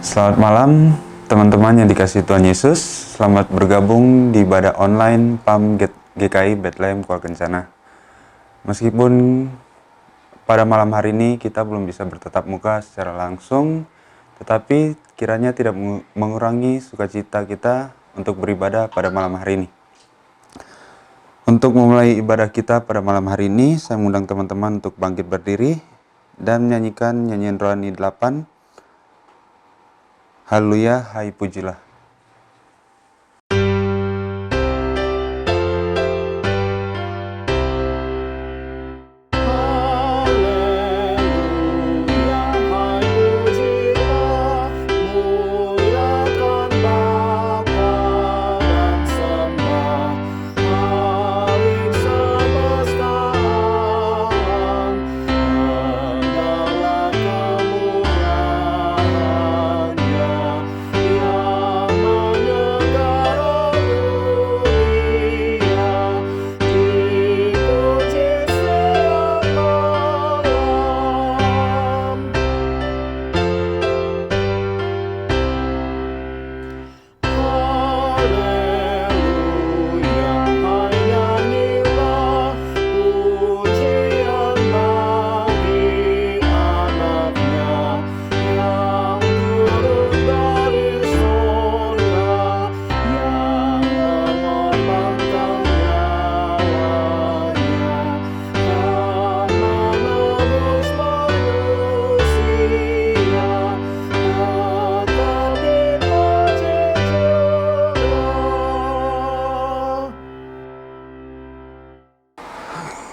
Selamat malam teman-teman yang dikasihi Tuhan Yesus. Selamat bergabung di ibadah online PAM GKI Bethlehem Kuala Kencana. Meskipun pada malam hari ini kita belum bisa bertatap muka secara langsung, tetapi kiranya tidak mengurangi sukacita kita untuk beribadah pada malam hari ini. Untuk memulai ibadah kita pada malam hari ini, saya mengundang teman-teman untuk bangkit berdiri dan menyanyikan nyanyian rohani 8, Haleluya, hai pujilah.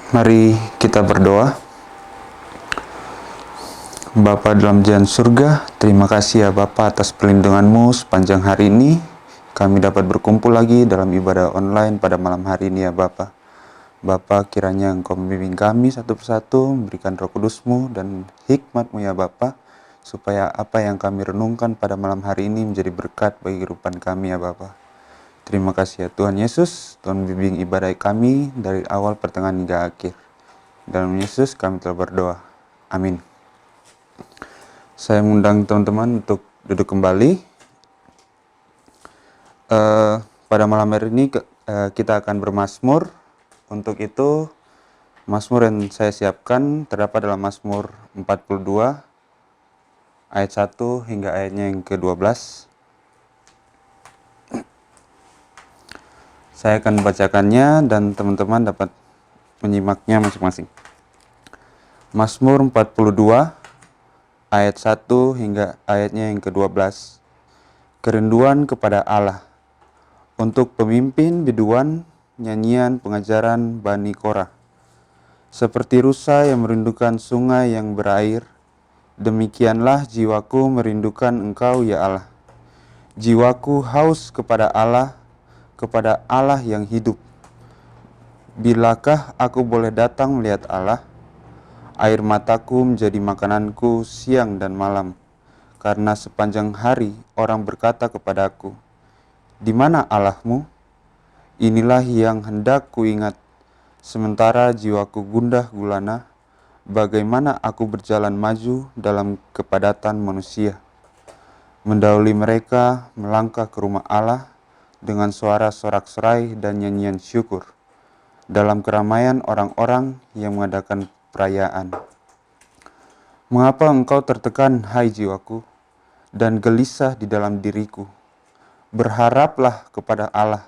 Mari kita berdoa. Bapa dalam jalan surga, terima kasih ya Bapa atas perlindungan-Mu sepanjang hari ini. Kami dapat berkumpul lagi dalam ibadah online pada malam hari ini ya Bapa. Bapa, kiranya Engkau membimbing kami satu persatu, memberikan Roh Kudus-Mu dan hikmat-Mu ya Bapa, supaya apa yang kami renungkan pada malam hari ini menjadi berkat bagi kehidupan kami ya Bapa. Terima kasih ya Tuhan Yesus, Tuhan bimbing ibadah kami dari awal pertengahan hingga akhir. Dalam Yesus kami telah berdoa. Amin. Saya mengundang teman-teman untuk duduk kembali. Pada malam hari ini kita akan bermazmur. Untuk itu, mazmur yang saya siapkan terdapat dalam Mazmur 42, ayat 1 hingga ayatnya yang ke-12. Saya akan membacakannya dan teman-teman dapat menyimaknya masing-masing. Mazmur 42 ayat 1 hingga ayatnya yang ke-12. Kerinduan kepada Allah. Untuk pemimpin biduan, nyanyian pengajaran Bani Korah. Seperti rusa yang merindukan sungai yang berair, demikianlah jiwaku merindukan Engkau ya Allah. Jiwaku haus kepada Allah yang hidup. Bilakah aku boleh datang melihat Allah? Air mataku menjadi makananku siang dan malam, karena sepanjang hari orang berkata kepadaku, "Di mana Allahmu?" Inilah yang hendak kuingat, sementara jiwaku gundah gulana, bagaimana aku berjalan maju dalam kepadatan manusia. Mendahului mereka melangkah ke rumah Allah dengan suara sorak-sorai dan nyanyian syukur, dalam keramaian orang-orang yang mengadakan perayaan. Mengapa engkau tertekan, hai jiwaku, dan gelisah di dalam diriku? Berharaplah kepada Allah,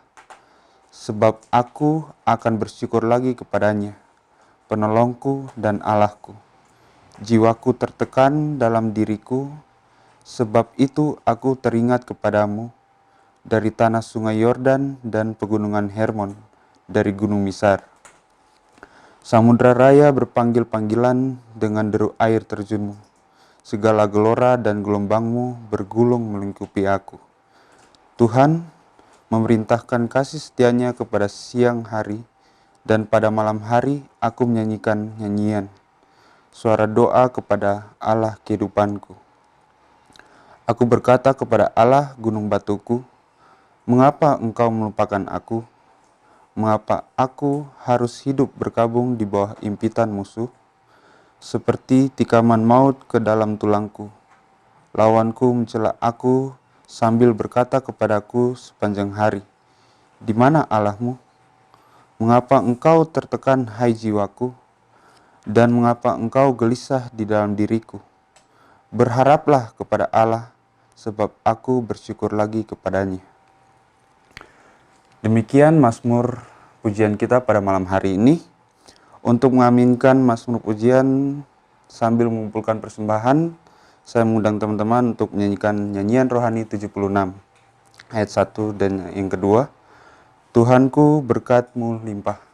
sebab aku akan bersyukur lagi kepadanya, penolongku dan Allahku. Jiwaku tertekan dalam diriku, sebab itu aku teringat kepadamu, dari tanah sungai Yordan dan pegunungan Hermon, dari gunung Misar. Samudra raya berpanggil-panggilan dengan deru air terjunmu. Segala gelora dan gelombangmu bergulung melingkupi aku. Tuhan memerintahkan kasih setianya kepada siang hari, dan pada malam hari aku menyanyikan nyanyian, suara doa kepada Allah kehidupanku. Aku berkata kepada Allah gunung batuku, "Mengapa engkau melupakan aku? Mengapa aku harus hidup berkabung di bawah impitan musuh? Seperti tikaman maut ke dalam tulangku. Lawanku mencela aku sambil berkata kepadaku sepanjang hari, "Di mana Allahmu? Mengapa engkau tertekan, hai jiwaku? Dan mengapa engkau gelisah di dalam diriku? Berharaplah kepada Allah, sebab aku bersyukur lagi kepadanya." Demikian mazmur pujian kita pada malam hari ini. Untuk mengaminkan mazmur pujian sambil mengumpulkan persembahan, saya mengundang teman-teman untuk menyanyikan nyanyian rohani 76 ayat 1 dan yang kedua, Tuhanku berkat-Mu limpah.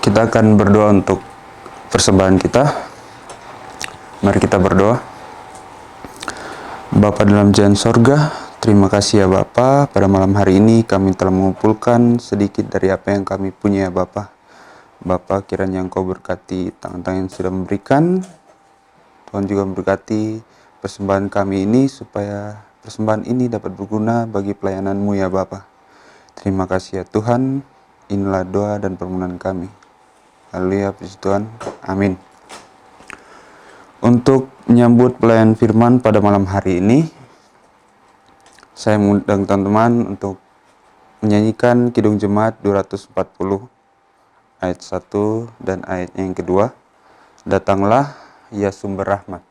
Kita akan berdoa untuk persembahan kita. Mari kita berdoa. Bapa dalam jalan sorga, terima kasih ya Bapa, pada malam hari ini kami telah mengumpulkan sedikit dari apa yang kami punya ya Bapa. Bapa, kiranya Engkau berkati tangan-tangan yang sudah memberikan. Tuhan juga memberkati persembahan kami ini supaya persembahan ini dapat berguna bagi pelayanan-Mu ya Bapa. Terima kasih ya Tuhan. Inilah doa dan permohonan kami. Haleluya, puji Tuhan. Amin. Untuk menyambut pelayanan firman pada malam hari ini, saya mengundang teman-teman untuk menyanyikan Kidung Jemaat 240 ayat 1 dan ayat yang kedua. Datanglah ya sumber rahmat.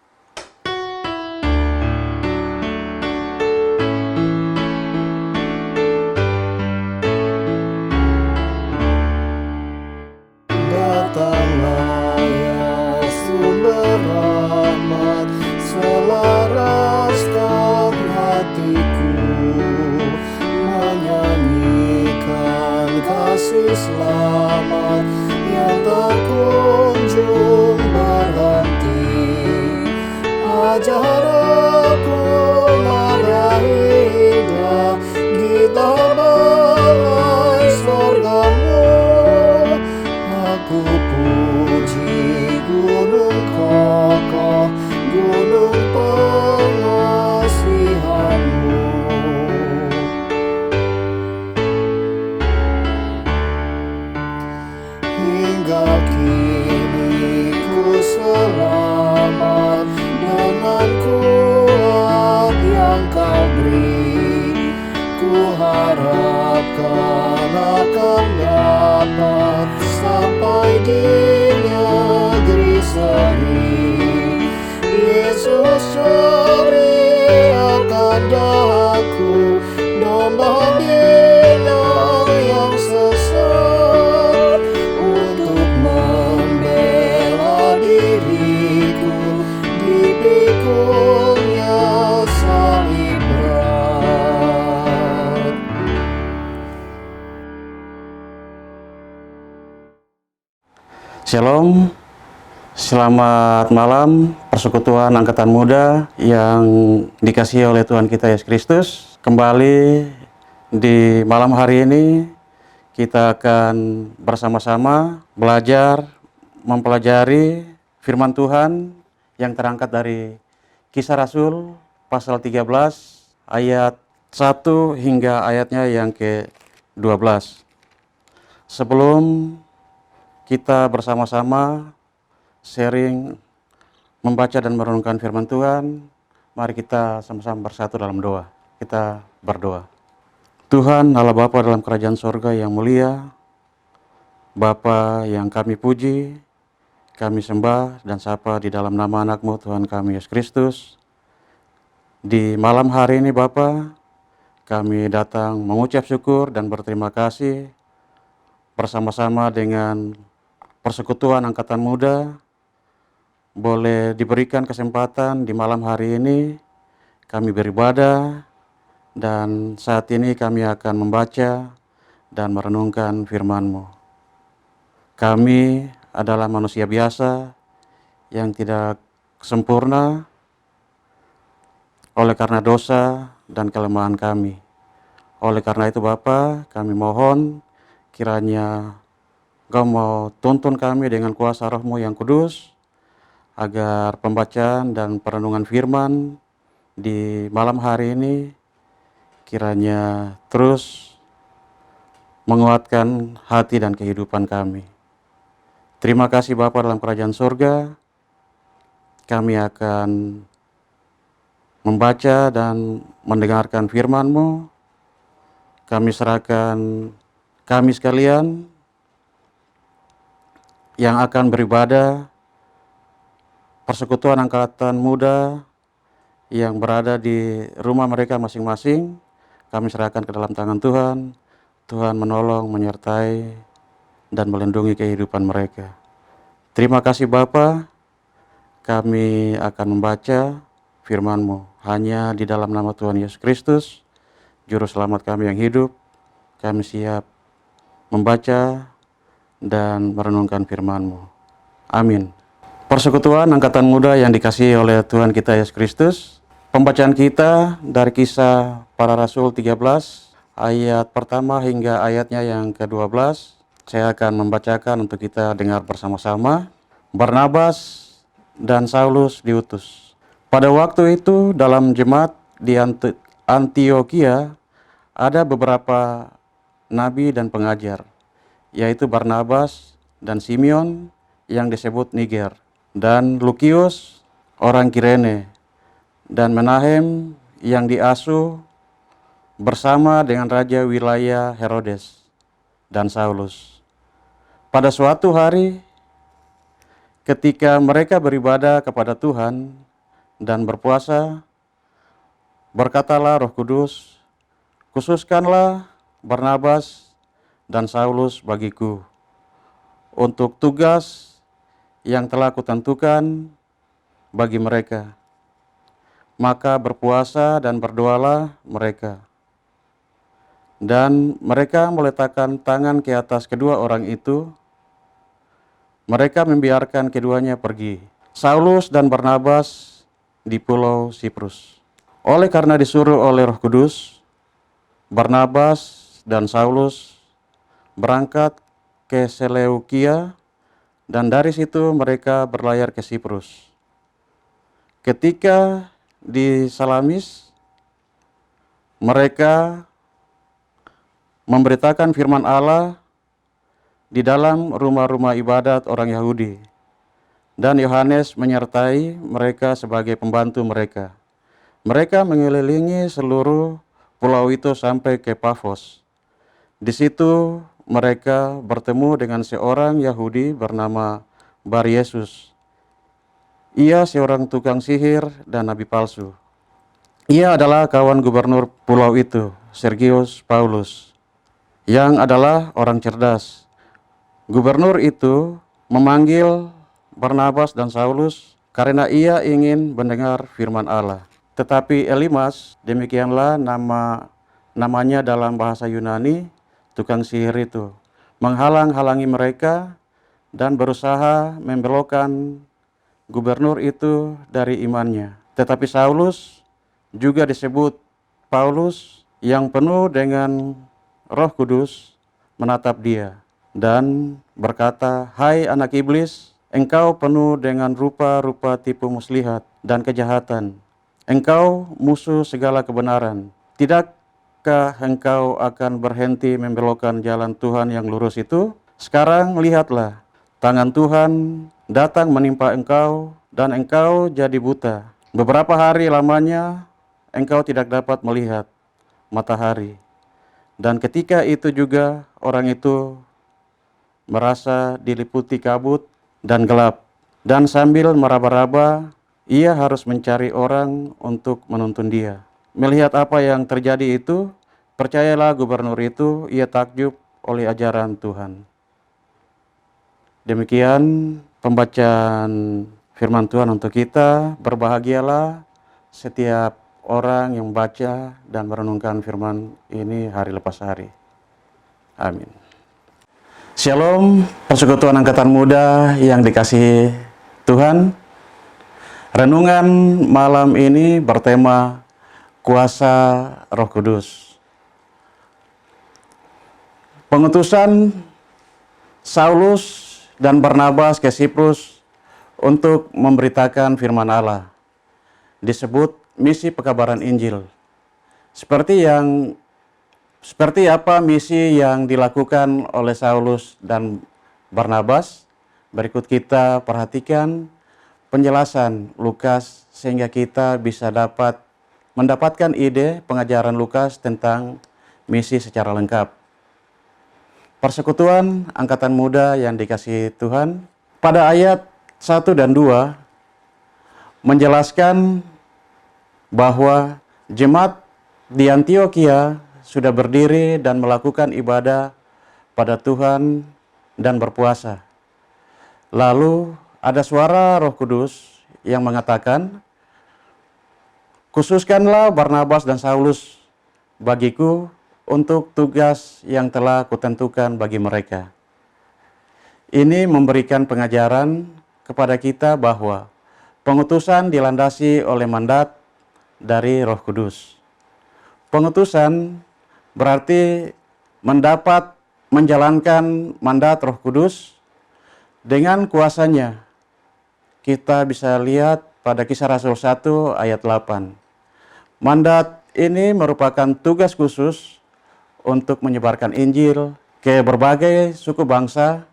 Selamat yang tak kunjung berhenti, ajar aku nada indah, gitar balai sorgamu. Aku puji gunung kokoh, gunung pengasihanmu. Hingga kini ku selamat dengan ku Selamat malam persekutuan Angkatan Muda yang dikasihi oleh Tuhan kita Yesus Kristus. Kembali di malam hari ini kita akan bersama-sama belajar mempelajari firman Tuhan yang terangkat dari Kisah Rasul pasal 13 ayat 1 hingga ayatnya yang ke-12. Sebelum kita bersama-sama sharing, membaca dan merenungkan firman Tuhan, mari kita sama-sama bersatu dalam doa. Kita berdoa. Tuhan Allah Bapa dalam kerajaan sorga yang mulia, Bapa yang kami puji, kami sembah dan sapa di dalam nama anak-Mu Tuhan kami Yesus Kristus. Di malam hari ini Bapa, kami datang mengucap syukur dan berterima kasih bersama-sama dengan persekutuan Angkatan Muda, boleh diberikan kesempatan di malam hari ini kami beribadah, dan saat ini kami akan membaca dan merenungkan firman-Mu. Kami adalah manusia biasa yang tidak sempurna oleh karena dosa dan kelemahan kami. Oleh karena itu Bapa, kami mohon kiranya Engkau mau tuntun kami dengan kuasa Roh-Mu yang kudus, agar pembacaan dan perenungan firman di malam hari ini kiranya terus menguatkan hati dan kehidupan kami. Terima kasih Bapa dalam kerajaan surga. Kami akan membaca dan mendengarkan firman-Mu. Kami serahkan kami sekalian yang akan beribadah, persekutuan Angkatan Muda yang berada di rumah mereka masing-masing, kami serahkan ke dalam tangan Tuhan. Tuhan menolong, menyertai, dan melindungi kehidupan mereka. Terima kasih Bapa. Kami akan membaca firman-Mu hanya di dalam nama Tuhan Yesus Kristus, Juru Selamat kami yang hidup. Kami siap membaca dan merenungkan firman-Mu. Amin. Persekutuan Angkatan Muda yang dikasihi oleh Tuhan kita Yesus Kristus, pembacaan kita dari Kisah Para Rasul 13 ayat pertama hingga ayatnya yang ke-12. Saya akan membacakan untuk kita dengar bersama-sama. Barnabas dan Saulus diutus. Pada waktu itu dalam jemaat di Antiokhia ada beberapa nabi dan pengajar, yaitu Barnabas dan Simeon yang disebut Niger, dan Lukius orang Kirene, dan Menahem yang diasuh bersama dengan raja wilayah Herodes, dan Saulus. Pada suatu hari ketika mereka beribadah kepada Tuhan dan berpuasa, berkatalah Roh Kudus, "Khususkanlah Barnabas dan Saulus bagiku untuk tugas yang telah kutentukan bagi mereka." Maka berpuasa dan berdoalah mereka. Dan mereka meletakkan tangan ke atas kedua orang itu. Mereka membiarkan keduanya pergi. Saulus dan Barnabas di pulau Siprus. Oleh karena disuruh oleh Roh Kudus, Barnabas dan Saulus berangkat ke Seleukia, dan dari situ mereka berlayar ke Siprus. Ketika di Salamis, mereka memberitakan firman Allah di dalam rumah-rumah ibadat orang Yahudi, dan Yohanes menyertai mereka sebagai pembantu mereka. Mereka mengelilingi seluruh pulau itu sampai ke Pafos. Di situ mereka bertemu dengan seorang Yahudi bernama Bar Yesus. Ia seorang tukang sihir dan nabi palsu. Ia adalah kawan gubernur pulau itu, Sergius Paulus, yang adalah orang cerdas. Gubernur itu memanggil Barnabas dan Saulus karena ia ingin mendengar firman Allah. Tetapi Elimas, demikianlah namanya dalam bahasa Yunani, tukang sihir itu, menghalang-halangi mereka dan berusaha membelokkan gubernur itu dari imannya. Tetapi Saulus juga disebut Paulus yang penuh dengan Roh Kudus menatap dia dan berkata, "Hai anak iblis, engkau penuh dengan rupa-rupa tipu muslihat dan kejahatan. Engkau musuh segala kebenaran. Tidakkah engkau akan berhenti membelokkan jalan Tuhan yang lurus itu? Sekarang lihatlah, tangan Tuhan datang menimpa engkau dan engkau jadi buta. Beberapa hari lamanya engkau tidak dapat melihat matahari." Dan ketika itu juga orang itu merasa diliputi kabut dan gelap. Dan sambil meraba-raba, ia harus mencari orang untuk menuntun dia. Melihat apa yang terjadi itu, percayalah gubernur itu, ia takjub oleh ajaran Tuhan. Demikian pembacaan firman Tuhan untuk kita. Berbahagialah setiap orang yang membaca dan merenungkan firman ini hari lepas hari. Amin. Shalom, persekutuan angkatan muda yang dikasihi Tuhan. Renungan malam ini bertema kuasa Roh Kudus. Pengutusan Saulus dan Barnabas ke Siprus untuk memberitakan firman Allah disebut misi pekabaran Injil. Seperti apa misi yang dilakukan oleh Saulus dan Barnabas? Berikut kita perhatikan penjelasan Lukas sehingga kita bisa mendapatkan ide pengajaran Lukas tentang misi secara lengkap. Persekutuan angkatan muda yang dikasihi Tuhan, pada ayat 1 dan 2 menjelaskan bahwa jemaat di Antiokhia sudah berdiri dan melakukan ibadah pada Tuhan dan berpuasa. Lalu ada suara Roh Kudus yang mengatakan, "Khususkanlah Barnabas dan Saulus bagiku untuk tugas yang telah kutentukan bagi mereka." Ini memberikan pengajaran kepada kita bahwa pengutusan dilandasi oleh mandat dari Roh Kudus. Pengutusan berarti menjalankan mandat Roh Kudus dengan kuasanya. Kita bisa lihat pada Kisah Rasul 1 ayat 8. Mandat ini merupakan tugas khusus untuk menyebarkan Injil ke berbagai suku bangsa.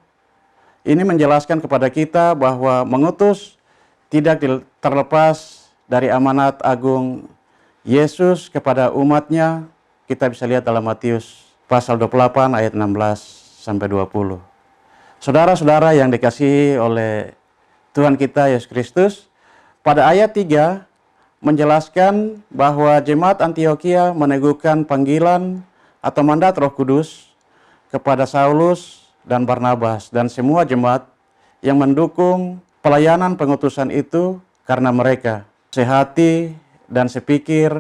Ini menjelaskan kepada kita bahwa mengutus tidak terlepas dari amanat agung Yesus kepada umatnya. Kita bisa lihat dalam Matius pasal 28 ayat 16-20. Saudara-saudara yang dikasihi oleh Tuhan kita Yesus Kristus, pada ayat 3 menjelaskan bahwa jemaat Antiokhia meneguhkan panggilan atau mandat Roh Kudus kepada Saulus dan Barnabas dan semua jemaat yang mendukung pelayanan pengutusan itu karena mereka sehati dan sepikir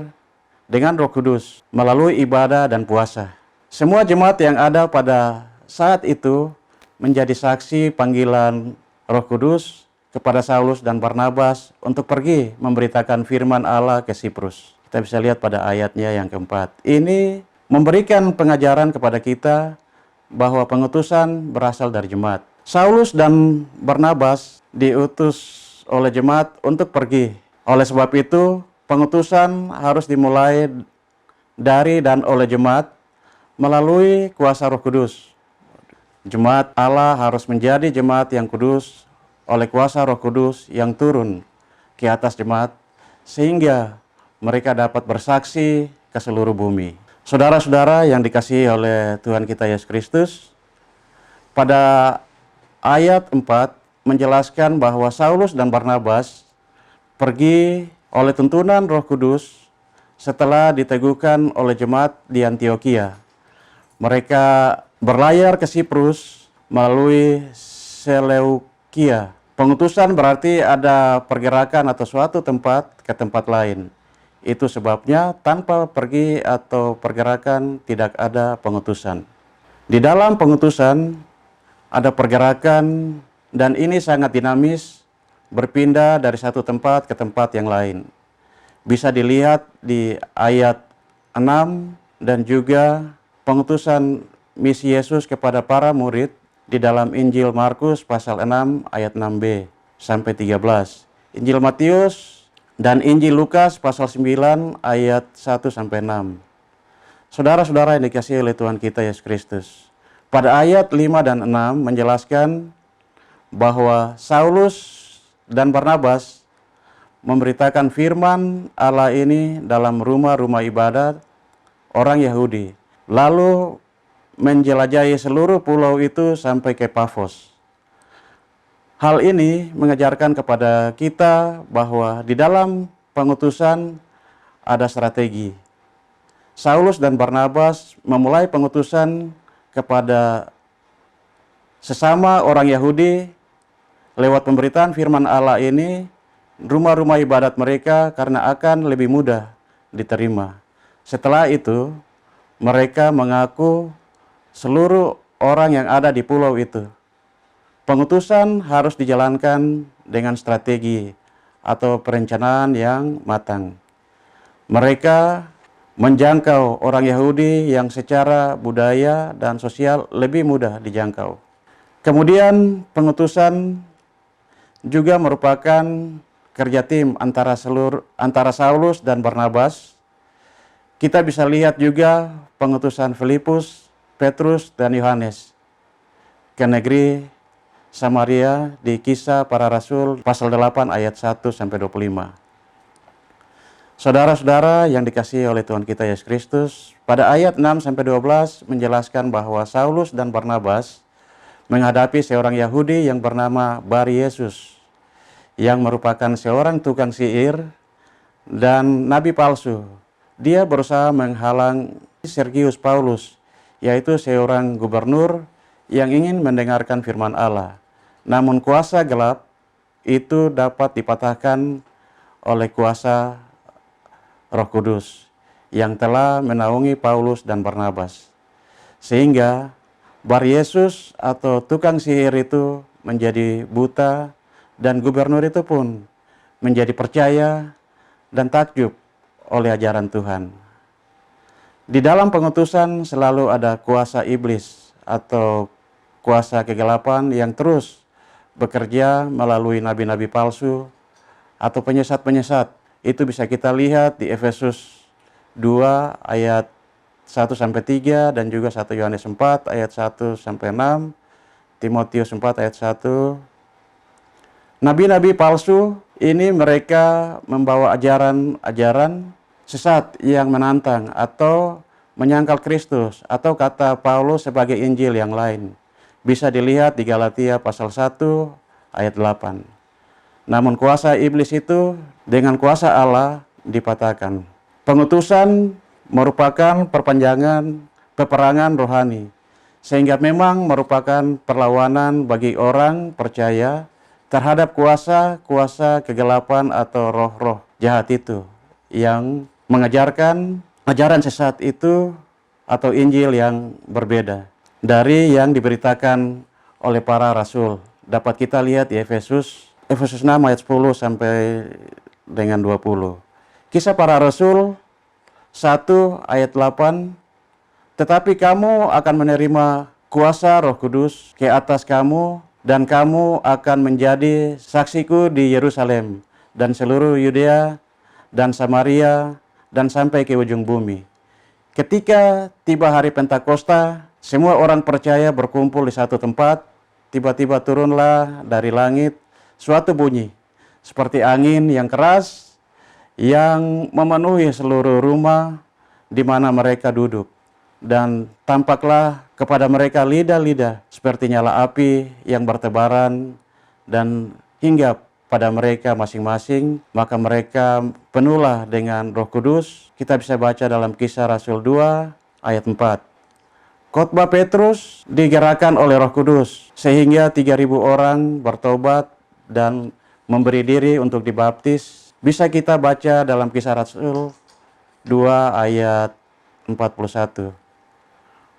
dengan Roh Kudus melalui ibadah dan puasa. Semua jemaat yang ada pada saat itu menjadi saksi panggilan Roh Kudus kepada Saulus dan Barnabas untuk pergi memberitakan firman Allah ke Siprus. Kita bisa lihat pada ayatnya yang keempat. Ini memberikan pengajaran kepada kita bahwa pengutusan berasal dari jemaat. Saulus dan Barnabas diutus oleh jemaat untuk pergi. Oleh sebab itu, pengutusan harus dimulai dari dan oleh jemaat melalui kuasa Roh Kudus. Jemaat Allah harus menjadi jemaat yang kudus oleh kuasa Roh Kudus yang turun ke atas jemaat sehingga mereka dapat bersaksi ke seluruh bumi. Saudara-saudara yang dikasihi oleh Tuhan kita Yesus Kristus, pada ayat 4 menjelaskan bahwa Saulus dan Barnabas pergi oleh tuntunan Roh Kudus setelah diteguhkan oleh jemaat di Antiokhia. Mereka berlayar ke Siprus melalui Seleukia. Pengutusan berarti ada pergerakan atau suatu tempat ke tempat lain. Itu sebabnya tanpa pergi atau pergerakan tidak ada pengutusan. Di dalam pengutusan ada pergerakan dan ini sangat dinamis berpindah dari satu tempat ke tempat yang lain. Bisa dilihat di ayat 6 dan juga pengutusan misi Yesus kepada para murid di dalam Injil Markus pasal 6 ayat 6b sampai 13. Injil Matius dan Injil Lukas pasal 9 ayat 1 sampai 6. Saudara-saudara yang dikasihi oleh Tuhan kita Yesus Kristus, pada ayat 5 dan 6 menjelaskan bahwa Saulus dan Barnabas memberitakan firman Allah ini dalam rumah-rumah ibadat orang Yahudi, lalu menjelajahi seluruh pulau itu sampai ke Pafos. Hal ini mengajarkan kepada kita bahwa di dalam pengutusan ada strategi. Saulus dan Barnabas memulai pengutusan kepada sesama orang Yahudi lewat pemberitaan firman Allah ini, rumah-rumah ibadat mereka karena akan lebih mudah diterima. Setelah itu, mereka mengaku seluruh orang yang ada di pulau itu. Pengutusan harus dijalankan dengan strategi atau perencanaan yang matang. Mereka menjangkau orang Yahudi yang secara budaya dan sosial lebih mudah dijangkau. Kemudian pengutusan juga merupakan kerja tim antara Saulus dan Barnabas. Kita bisa lihat juga pengutusan Filipus, Petrus, dan Yohanes ke negeri Samaria di Kisah Para Rasul pasal 8 ayat 1 sampai 25. Saudara-saudara yang dikasihi oleh Tuhan kita Yesus Kristus, pada ayat 6 sampai 12 menjelaskan bahwa Saulus dan Barnabas menghadapi seorang Yahudi yang bernama Bar-Yesus, yang merupakan seorang tukang sihir dan nabi palsu. Dia berusaha menghalang Sergius Paulus, yaitu seorang gubernur yang ingin mendengarkan firman Allah. Namun kuasa gelap itu dapat dipatahkan oleh kuasa Roh Kudus yang telah menaungi Paulus dan Barnabas. Sehingga Bar-Yesus atau tukang sihir itu menjadi buta, dan gubernur itu pun menjadi percaya dan takjub oleh ajaran Tuhan. Di dalam pengutusan selalu ada kuasa iblis atau kuasa kegelapan yang terus bekerja melalui nabi-nabi palsu atau penyesat-penyesat. Itu bisa kita lihat di Efesus 2 ayat 1 sampai 3 dan juga 1 Yohanes 4 ayat 1 sampai 6, Timotius 4 ayat 1. Nabi-nabi palsu ini mereka membawa ajaran-ajaran sesat yang menantang atau menyangkal Kristus, atau kata Paulus sebagai Injil yang lain. Bisa dilihat di Galatia pasal 1 ayat 8. Namun kuasa iblis itu dengan kuasa Allah dipatahkan. Pengutusan merupakan perpanjangan peperangan rohani, sehingga memang merupakan perlawanan bagi orang percaya terhadap kuasa-kuasa kegelapan atau roh-roh jahat itu yang mengajarkan ajaran sesat itu atau Injil yang berbeda dari yang diberitakan oleh para rasul. Dapat kita lihat di Efesus 6 ayat 10 sampai dengan 20. Kisah Para Rasul 1 ayat 8. Tetapi kamu akan menerima kuasa Roh Kudus ke atas kamu, dan kamu akan menjadi saksiku di Yerusalem dan seluruh Yudea dan Samaria dan sampai ke ujung bumi. Ketika tiba hari Pentakosta, semua orang percaya berkumpul di satu tempat. Tiba-tiba turunlah dari langit suatu bunyi seperti angin yang keras yang memenuhi seluruh rumah di mana mereka duduk. Dan tampaklah kepada mereka lidah-lidah seperti nyala api yang bertebaran dan hinggap pada mereka masing-masing. Maka mereka penuhlah dengan Roh Kudus. Kita bisa baca dalam Kisah Rasul 2 ayat 4. Khotbah Petrus digerakkan oleh Roh Kudus sehingga 3.000 orang bertobat dan memberi diri untuk dibaptis. Bisa kita baca dalam Kisah Rasul 2 ayat 41.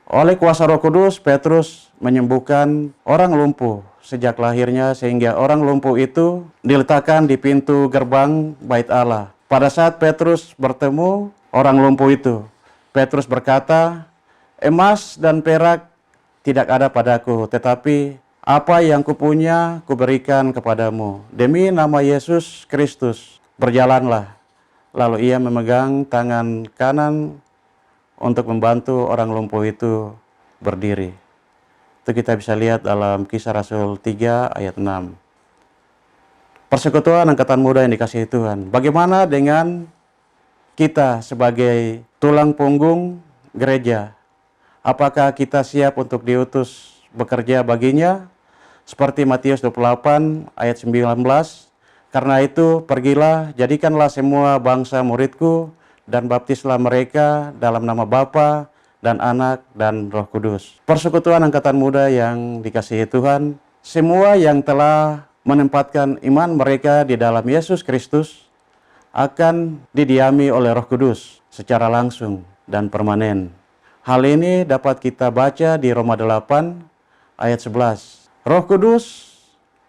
Oleh kuasa Roh Kudus, Petrus menyembuhkan orang lumpuh sejak lahirnya, sehingga orang lumpuh itu diletakkan di pintu gerbang bait Allah. Pada saat Petrus bertemu orang lumpuh itu, Petrus berkata, "Emas dan perak tidak ada padaku, tetapi apa yang kupunya kuberikan kepadamu. Demi nama Yesus Kristus, berjalanlah." Lalu ia memegang tangan kanan untuk membantu orang lumpuh itu berdiri. Itu kita bisa lihat dalam Kisah Rasul 3 ayat 6. Persekutuan angkatan muda yang dikasihi Tuhan. Bagaimana dengan kita sebagai tulang punggung gereja? Apakah kita siap untuk diutus bekerja baginya? Seperti Matius 28 ayat 19. Karena itu pergilah, jadikanlah semua bangsa muridku, dan baptislah mereka dalam nama Bapa dan Anak dan Roh Kudus. Persekutuan angkatan muda yang dikasihi Tuhan, semua yang telah menempatkan iman mereka di dalam Yesus Kristus akan didiami oleh Roh Kudus secara langsung dan permanen. Hal ini dapat kita baca di Roma 8 ayat 11. Roh Kudus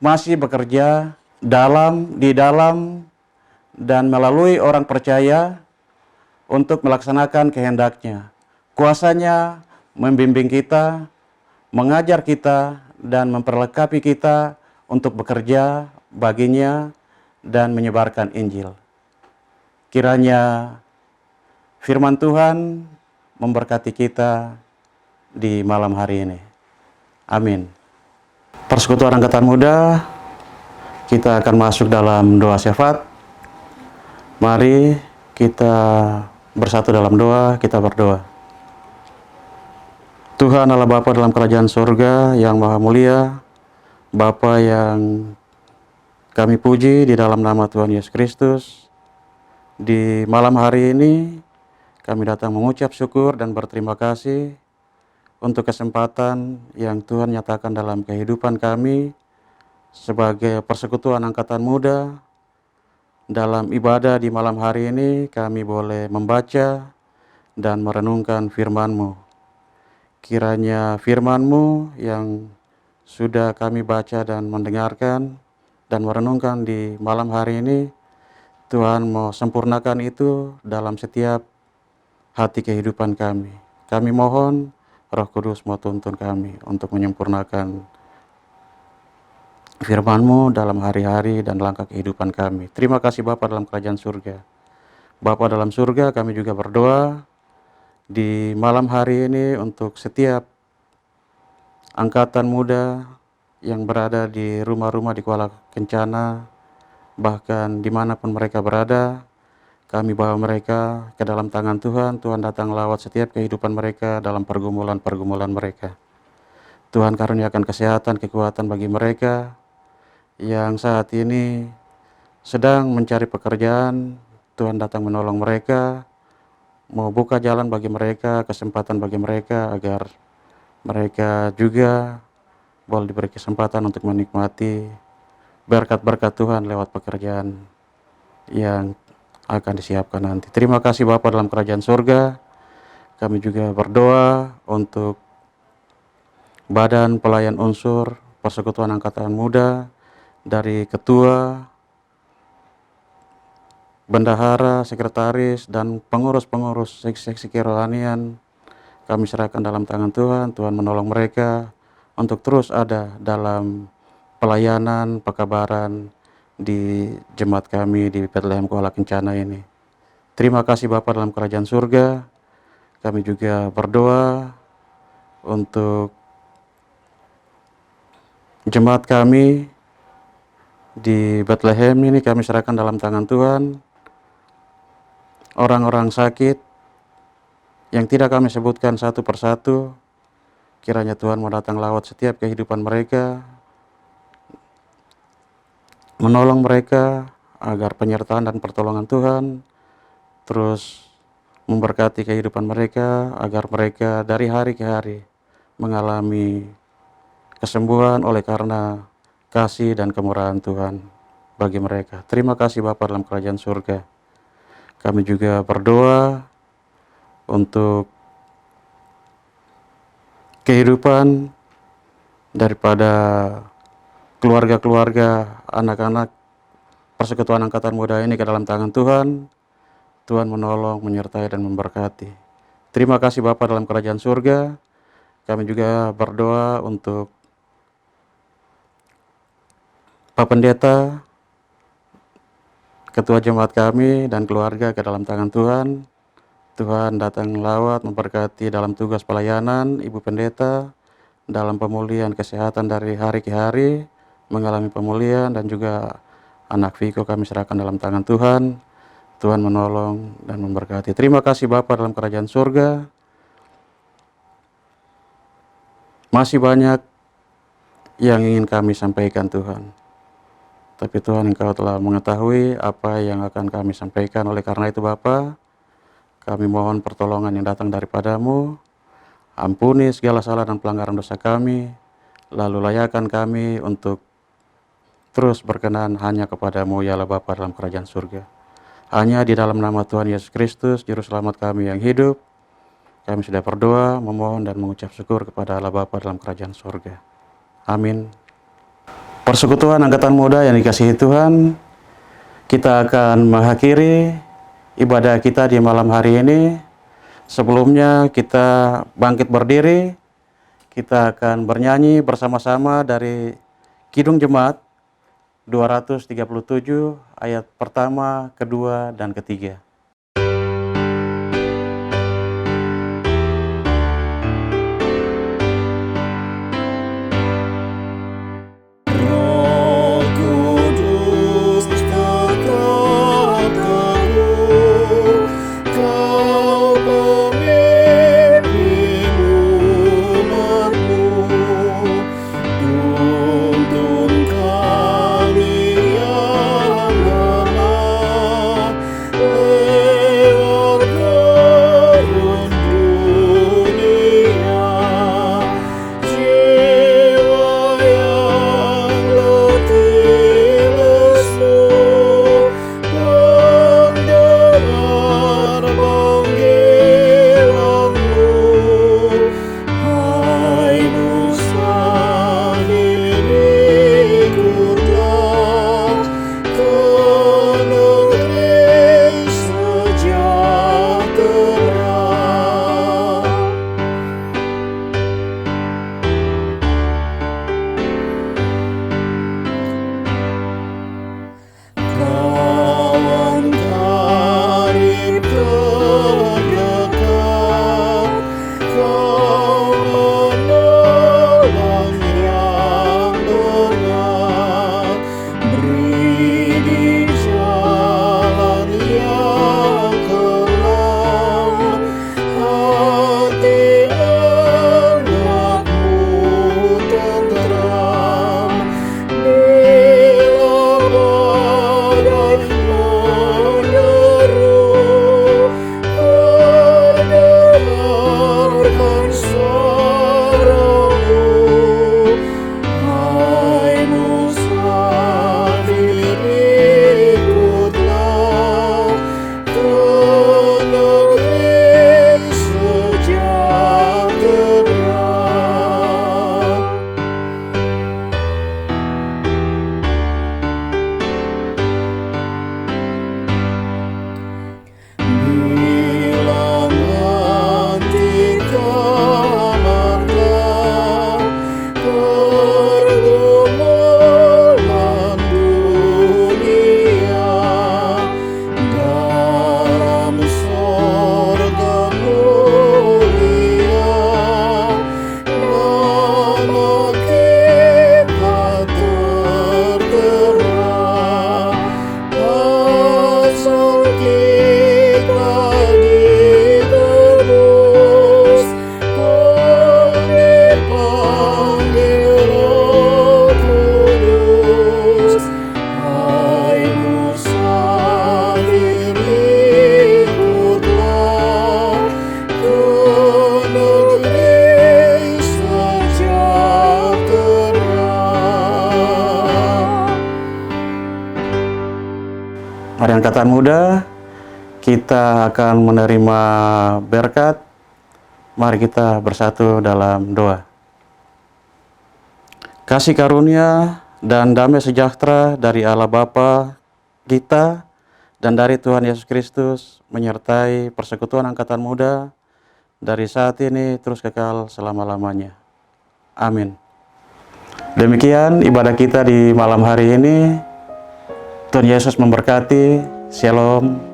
masih bekerja di dalam dan melalui orang percaya untuk melaksanakan kehendaknya. Kuasanya membimbing kita, mengajar kita, dan memperlengkapi kita untuk bekerja baginya dan menyebarkan Injil. Kiranya firman Tuhan memberkati kita di malam hari ini. Amin. Persekutuan angkatan muda, kita akan masuk dalam doa syafaat. Mari kita bersatu dalam doa, kita berdoa. Tuhan Allah Bapa dalam kerajaan surga yang maha mulia, Bapa yang kami puji di dalam nama Tuhan Yesus Kristus, di malam hari ini kami datang mengucap syukur dan berterima kasih untuk kesempatan yang Tuhan nyatakan dalam kehidupan kami sebagai persekutuan angkatan muda. Dalam ibadah di malam hari ini kami boleh membaca dan merenungkan firman-Mu. Kiranya firman-Mu yang sudah kami baca dan mendengarkan dan merenungkan di malam hari ini, Tuhan mau sempurnakan itu dalam setiap hati kehidupan kami. Kami mohon Roh Kudus mau tuntun kami untuk menyempurnakan firman-Mu dalam hari-hari dan langkah kehidupan kami. Terima kasih Bapa dalam kerajaan surga. Bapa dalam surga, kami juga berdoa di malam hari ini untuk setiap angkatan muda yang berada di rumah-rumah di Kuala Kencana, bahkan dimanapun mereka berada, kami bawa mereka ke dalam tangan Tuhan. Tuhan datang lawat setiap kehidupan mereka dalam pergumulan-pergumulan mereka. Tuhan karuniakan kesehatan, kekuatan bagi mereka yang saat ini sedang mencari pekerjaan. Tuhan datang menolong mereka, mau buka jalan bagi mereka, kesempatan bagi mereka agar mereka juga boleh diberi kesempatan untuk menikmati berkat-berkat Tuhan lewat pekerjaan yang akan disiapkan nanti. Terima kasih Bapa dalam kerajaan surga. Kami juga berdoa untuk Badan Pelayan Unsur Persekutuan Angkatan Muda, dari ketua, bendahara, sekretaris, dan pengurus-pengurus seksi kerohanian. Kami serahkan dalam tangan Tuhan. Tuhan menolong mereka untuk terus ada dalam pelayanan, pekabaran di jemaat kami di Bethlehem Kuala Kencana ini. Terima kasih Bapa dalam kerajaan surga. Kami juga berdoa untuk jemaat kami di Bethlehem ini, kami serahkan dalam tangan Tuhan. Orang-orang sakit yang tidak kami sebutkan satu persatu, kiranya Tuhan mau datang lawat setiap kehidupan mereka, menolong mereka agar penyertaan dan pertolongan Tuhan terus memberkati kehidupan mereka, agar mereka dari hari ke hari mengalami kesembuhan oleh karena kasih dan kemurahan Tuhan bagi mereka. Terima kasih Bapa dalam kerajaan surga. Kami juga berdoa untuk kehidupan daripada keluarga-keluarga, anak-anak Persekutuan Angkatan Muda ini ke dalam tangan Tuhan. Tuhan menolong, menyertai, dan memberkati. Terima kasih Bapa dalam kerajaan surga. Kami juga berdoa untuk Pak Pendeta, Ketua Jemaat kami, dan keluarga ke dalam tangan Tuhan. Tuhan datang lawat, memberkati dalam tugas pelayanan Ibu Pendeta, dalam pemulihan kesehatan dari hari ke hari, mengalami pemulihan, dan juga anak Viko kami serahkan dalam tangan Tuhan. Tuhan menolong dan memberkati. Terima kasih Bapa dalam kerajaan surga. Masih banyak yang ingin kami sampaikan Tuhan. Tapi Tuhan, Engkau telah mengetahui apa yang akan kami sampaikan. Oleh karena itu Bapa, kami mohon pertolongan yang datang daripadamu. Ampuni segala salah dan pelanggaran dosa kami. Lalu layakan kami untuk terus berkenan hanya kepadamu, ya Allah Bapa dalam kerajaan surga. Hanya di dalam nama Tuhan Yesus Kristus, Juru Selamat kami yang hidup, kami sudah berdoa, memohon, dan mengucap syukur kepada Allah Bapa dalam kerajaan surga. Amin. Persekutuan Angkatan Muda yang dikasihi Tuhan, kita akan mengakhiri ibadah kita di malam hari ini. Sebelumnya kita bangkit berdiri, kita akan bernyanyi bersama-sama dari Kidung Jemaat 237 ayat pertama, kedua, dan ketiga. Roh Kudus tetap teguh, Kau pemimpin umat-Mu. Tuntun kami yang lemah, lewat gerun dunia. Jiwa yang letih lesu, mendengar panggilan-Mu. Hai musafir, ikutlah ke negeri sejahtera. Kawan karib terdekat, Kau menolong yang berat. Beri di jalan yang kelam, hati anak-Mu tenteram. Bila badai menderu, perdengarkan suara-Mu. Hai musafir, ikutlah ke negeri sejahtera. Bila nanti kemarlah pergumulan dunia, dalam sorga mulia nama kita tertera. Asal kita ditebus, dipanggil Roh Kudus. Hai musafir, ikutlah ke negeri sejahtera. Mari Angkatan Muda, kita akan menerima berkat. Mari kita bersatu dalam doa. Kasih karunia dan damai sejahtera dari Allah Bapa kita dan dari Tuhan Yesus Kristus menyertai persekutuan angkatan muda dari saat ini terus kekal selama-lamanya. Amin. Demikian ibadah kita di malam hari ini. Tuhan Yesus memberkati. Shalom.